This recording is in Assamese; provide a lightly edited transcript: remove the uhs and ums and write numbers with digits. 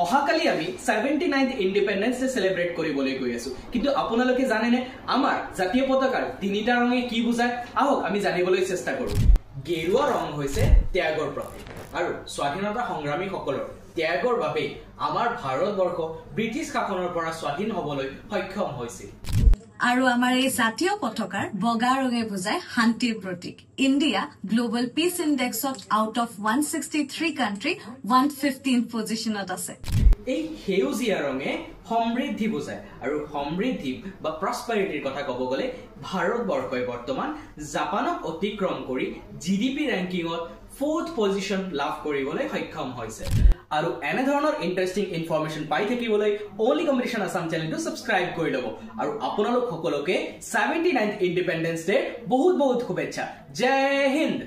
অহাকালি আমি 79th ইন্ডিপেন্ডেন্স ডে সেলিব্ৰেট কৰিবলৈ গৈ আছো কিন্তু আপোনালোকে জানেনে আমাৰ জাতীয় পতাকাৰ তিনিটা ৰঙে কি বুজায় আহক আমি জানিবলৈ চেষ্টা কৰো গেৰুৱা ৰং হৈছে ত্যাগৰ প্ৰতীক আৰু স্বাধীনতা সংগ্ৰামীসকলৰ ত্যাগৰ বাবে আমাৰ ভাৰতবৰ্ষ ব্ৰিটিছ শাসনৰ পৰা স্বাধীন হ'বলৈ সক্ষম হৈছিল আৰু আমাৰ এই জাতীয় পতাকাৰ বগা ৰঙে বুজায় শান্তিৰ প্ৰতীক ইণ্ডিয়া গ্লোবাল পিস ইনডেক্সত আউট অফ 163 কান্ট্ৰি 115th পজিশনত আছে এই হেউজিয়া ৰঙে সমৃদ্ধি বুজায় আৰু সমৃদ্ধি বা প্ৰসপাৰিটিৰ কথা ক'ব গ'লে ভাৰতবৰ্ষই বৰ্তমান জাপানক অতিক্ৰম কৰি জিডিপি ৰেংকিংত 4th পজিশন লাভ কৰিবলৈ সক্ষম হৈছে আৰু এনে ধৰণৰ ইন্টাৰেষ্টিং ইনফৰমেশন পাই থাকিবলৈ অনলি কম্পিটিশন আসাম চেনেলটো সাবস্ক্ৰাইব কৰি লব আৰু আপোনালোক সকলোকে 79th ইন্ডিপেন্ডেন্স ডে বহুত বহুত শুভেচ্ছা জয় হিন্দ